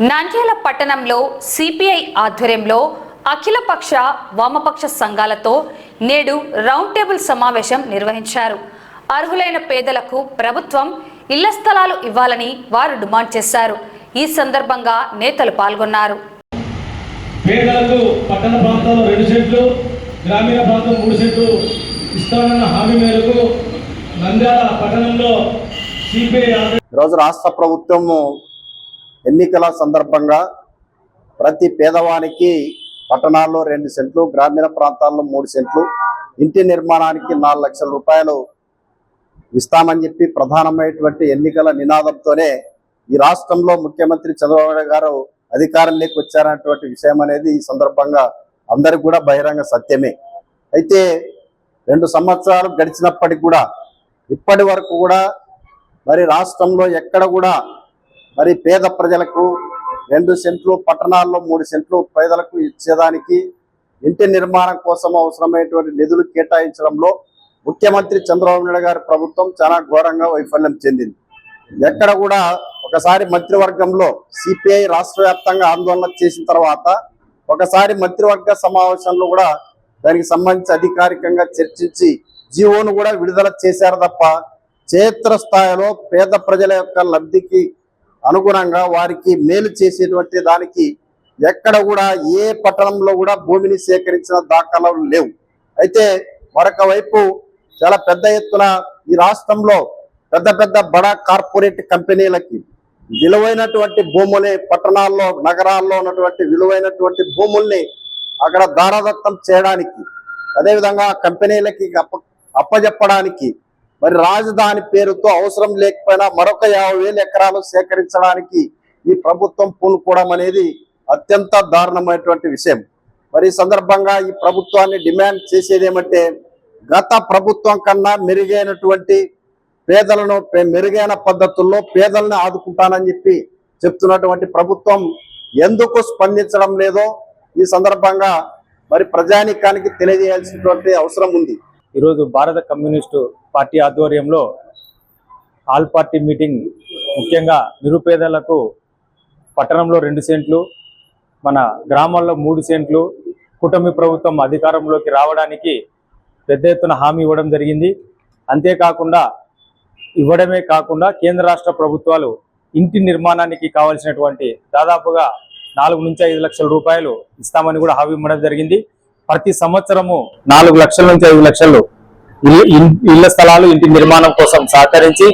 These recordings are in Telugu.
నంద్యాల పట్టణంలో సిపిఐ ఆధ్వర్యంలో అఖిలపక్ష వామపక్ష సంఘాలతో నేడు రౌండ్ టేబుల్ సమావేశం నిర్వహించారు. అర్హులైన పేదలకు ప్రభుత్వం ఇళ్ల స్థలాలు ఇవ్వాలని వారు డిమాండ్ చేశారు. ఈ సందర్భంగా నేతలు పాల్గొన్నారు. పేదలకు పట్టణ ప్రాంతాల్లో 2 సెంట్లు, గ్రామీణ ప్రాంతం 3 సెంట్లు ఇస్తానన్న హామీ మేరకు నంద్యాల పట్టణంలో సిపిఐ ఈరోజు రాష్ట్ర ప్రభుత్వము ఎన్నికల సందర్భంగా ప్రతి పేదవానికి పట్టణాల్లో 2 సెంట్లు, గ్రామీణ ప్రాంతాల్లో 3 సెంట్లు, ఇంటి నిర్మాణానికి 4 లక్షల రూపాయలు ఇస్తామని చెప్పి ప్రధానమైనటువంటి ఎన్నికల నినాదంతోనే ఈ రాష్ట్రంలో ముఖ్యమంత్రి చంద్రబాబు నాయుడు గారు అధికారంలోకి వచ్చారనేటువంటి విషయం అనేది ఈ సందర్భంగా అందరికి కూడా బహిరంగ సత్యమే. అయితే 2 సంవత్సరాలు గడిచినప్పటికి కూడా ఇప్పటి వరకు కూడా మరి రాష్ట్రంలో ఎక్కడ కూడా మరి పేద ప్రజలకు 2 సెంట్లు, పట్టణాల్లో 3 సెంట్లు పేదలకు ఇచ్చేదానికి ఇంటి నిర్మాణం కోసం అవసరమైనటువంటి నిధులు కేటాయించడంలో ముఖ్యమంత్రి చంద్రబాబు నాయుడు గారి ప్రభుత్వం చాలా ఘోరంగా వైఫల్యం చెందింది. ఎక్కడ కూడా ఒకసారి మంత్రివర్గంలో సిపిఐ రాష్ట్ర వ్యాప్తంగా ఆందోళన చేసిన తర్వాత ఒకసారి మంత్రివర్గ సమావేశంలో కూడా దానికి సంబంధించి అధికారికంగా చర్చించి జీవోను కూడా విడుదల చేశారు తప్ప క్షేత్రస్థాయిలో పేద ప్రజల యొక్క లబ్ధికి అనుగుణంగా వారికి మేలు చేసేటువంటి దానికి ఎక్కడ కూడా ఏ పట్టణంలో కూడా భూమిని సేకరించిన దాఖలాలు లేవు. అయితే మరొక వైపు చాలా పెద్ద ఎత్తున ఈ రాష్ట్రంలో పెద్ద పెద్ద బడా కార్పొరేట్ కంపెనీలకి విలువైనటువంటి భూముల్ని, పట్టణాల్లో నగరాల్లో ఉన్నటువంటి విలువైనటువంటి భూముల్ని అక్కడ దారాదత్తం చేయడానికి, అదేవిధంగా కంపెనీలకి అప్పజెప్పడానికి, మరి రాజధాని పేరుతో అవసరం లేకపోయినా మరొక 50,000 ఎకరాలు సేకరించడానికి ఈ ప్రభుత్వం పూనుకోవడం అనేది అత్యంత దారుణమైనటువంటి విషయం. మరి ఈ సందర్భంగా ఈ ప్రభుత్వాన్ని డిమాండ్ చేసేది ఏమంటే, గత ప్రభుత్వం కన్నా మెరుగైనటువంటి పేదలను మెరుగైన పద్ధతుల్లో పేదలను ఆదుకుంటానని చెప్పి చెప్తున్నటువంటి ప్రభుత్వం ఎందుకు స్పందించడం లేదో ఈ సందర్భంగా మరి ప్రజానీకానికి తెలియజేయాల్సినటువంటి అవసరం ఉంది. ఈరోజు భారత కమ్యూనిస్టు పార్టీ ఆధ్వర్యంలో ఆల్ పార్టీ మీటింగ్, ముఖ్యంగా నిరుపేదలకు పట్టణంలో 2 సెంట్లు, మన గ్రామాల్లో 3 సెంట్లు కూటమి ప్రభుత్వం అధికారంలోకి రావడానికి పెద్ద ఎత్తున హామీ ఇవ్వడం జరిగింది. అంతేకాకుండా ఇవ్వడమే కాకుండా కేంద్ర రాష్ట్ర ప్రభుత్వాలు ఇంటి నిర్మాణానికి కావాల్సినటువంటి దాదాపుగా 4 నుంచి 5 లక్షల రూపాయలు ఇస్తామని కూడా హామీ ఇవ్వడం జరిగింది. ప్రతి సంవత్సరము 4 లక్షల నుంచి 5 లక్షలు ఇళ్ల స్థలాలు ఇంటి నిర్మాణం కోసం సహకరించి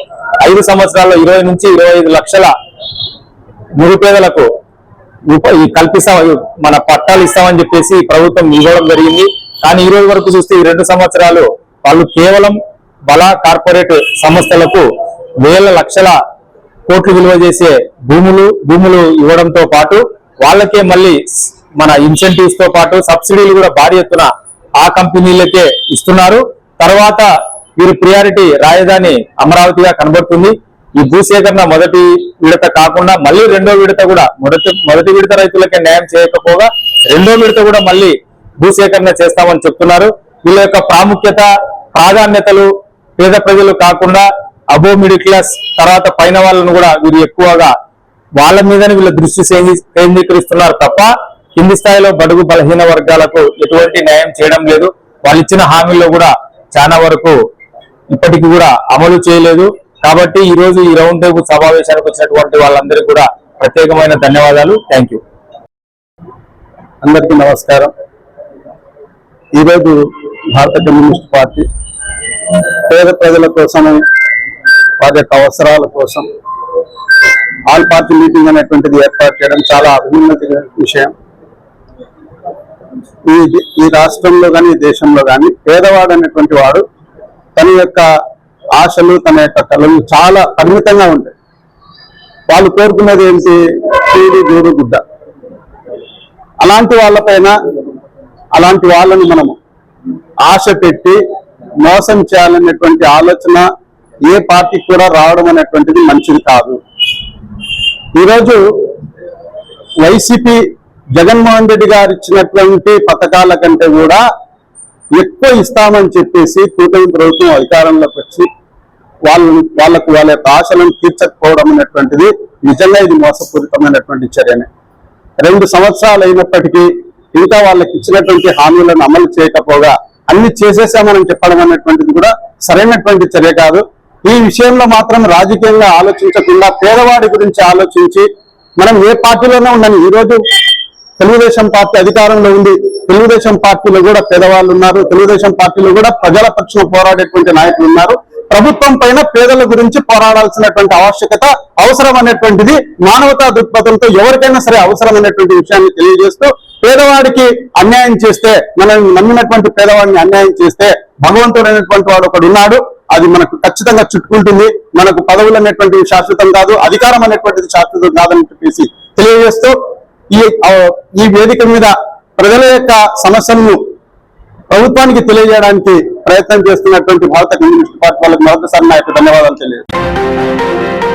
5 సంవత్సరాల్లో 20 నుంచి 25 లక్షల నిరుపేదలకు మన పట్టాలు ఇస్తామని చెప్పేసి ప్రభుత్వం ఇవ్వడం జరిగింది. కానీ ఈ రోజు వరకు చూస్తే ఈ 2 సంవత్సరాలు వాళ్ళు కేవలం బలా కార్పొరేట్ సంస్థలకు వేల లక్షల కోట్లు విలువ చేసే భూములు ఇవ్వడంతో పాటు వాళ్ళకే మళ్ళీ మన ఇన్సెంటివ్స్ తో పాటు సబ్సిడీలు కూడా భారీ ఎత్తున ఆ కంపెనీలకే ఇస్తున్నారు. తర్వాత వీరు ప్రియారిటీ రాజధాని అమరావతిగా కనబడుతుంది. ఈ భూసేకరణ మొదటి విడత కాకుండా మళ్ళీ 2వ విడత కూడా మొదటి విడత రైతులకే న్యాయం చేయకపోగా 2వ విడత కూడా మళ్ళీ భూసేకరణ చేస్తామని చెప్తున్నారు. వీళ్ళ యొక్క ప్రాధాన్యతలు పేద ప్రజలు కాకుండా అబో మిడిల్ క్లాస్ తర్వాత పైన వాళ్ళను కూడా వీరు ఎక్కువగా వాళ్ళ మీదనే వీళ్ళ దృష్టి కేంద్రీకరిస్తున్నారు తప్ప కింది స్థాయిలో బడుగు బలహీన వర్గాలకు ఎటువంటి న్యాయం చేయడం లేదు. వాళ్ళు ఇచ్చిన హామీల్లో కూడా చాలా వరకు ఇప్పటికీ కూడా అమలు చేయలేదు. కాబట్టి ఈ రోజు ఈ రౌండ్ టేబుల్ సమావేశానికి వచ్చినటువంటి వాళ్ళందరికీ కూడా ప్రత్యేకమైన ధన్యవాదాలు. Thank you. అందరికీ నమస్కారం. ఈరోజు భారత కమ్యూనిస్ట్ పార్టీ పేద ప్రజల కోసం, వారి యొక్క అవసరాల కోసం ఆల్ పార్టీ మీటింగ్ అనేటువంటిది ఏర్పాటు చేయడం చాలా అభినందన విషయం. ఈ రాష్ట్రంలో కానీ ఈ దేశంలో కానీ పేదవాడు అనేటువంటి వాడు తన యొక్క ఆశలు, తన యొక్క కళలు చాలా పరిమితంగా ఉంటాయి. వాళ్ళు కోరుకున్నది ఏంటి? కూడు, గూడు, గుడ్డ. అలాంటి వాళ్ళపైన అలాంటి వాళ్ళని మనము ఆశ పెట్టి మోసం చేయాలనేటువంటి ఆలోచన ఏ పార్టీ కూడా రావడం అనేటువంటిది మంచిది కాదు. ఈరోజు వైసీపీ జగన్మోహన్ రెడ్డి గారు ఇచ్చినటువంటి పథకాల కంటే కూడా ఎక్కువ ఇస్తామని చెప్పేసి కూటమి ప్రభుత్వం అధికారంలోకి వచ్చి వాళ్ళకు వాళ్ళ యొక్క ఆశలను తీర్చకపోవడం అనేటువంటిది నిజంగా ఇది మోసపూరితమైనటువంటి చర్యనే. 2 సంవత్సరాలు అయినప్పటికీ ఇంకా వాళ్ళకి ఇచ్చినటువంటి హామీలను అమలు చేయకపోగా అన్ని చేసేసామని చెప్పడం అనేటువంటిది కూడా సరైనటువంటి చర్య కాదు. ఈ విషయంలో మాత్రం రాజకీయంగా ఆలోచించకుండా పేదవాడి గురించి ఆలోచించి మనం ఏ పార్టీలోనే ఉండని, ఈరోజు తెలుగుదేశం పార్టీ అధికారంలో ఉంది, తెలుగుదేశం పార్టీలో కూడా పేదవాళ్ళు ఉన్నారు, తెలుగుదేశం పార్టీలో కూడా ప్రజల పక్షాన పోరాడేటువంటి నాయకులు ఉన్నారు. ప్రభుత్వం పైన పేదల గురించి పోరాడాల్సినటువంటి ఆవశ్యకత అవసరం అనేటువంటిది మానవతా దృక్పథంతో ఎవరికైనా సరే అవసరం అనేటువంటి విషయాన్ని తెలియజేస్తూ, పేదవాడికి అన్యాయం చేస్తే, మనం నమ్మినటువంటి పేదవాడిని అన్యాయం చేస్తే భగవంతుడు అనేటువంటి వాడు ఒకడు ఉన్నాడు, అది మనకు ఖచ్చితంగా చుట్టుకుంటుంది. మనకు పదవులు అనేటువంటివి శాశ్వతం కాదు, అధికారం అనేటువంటిది శాశ్వతం కాదని చెప్పేసి తెలియజేస్తూ ఈ వేదిక మీద ప్రజల యొక్క సమస్యలను ప్రభుత్వానికి తెలియజేయడానికి ప్రయత్నం చేస్తున్నటువంటి భారత కమ్యూనిస్ట్ పార్టీ వాళ్ళకి మరొకసారి నా యొక్క ధన్యవాదాలు తెలియజేస్తాను.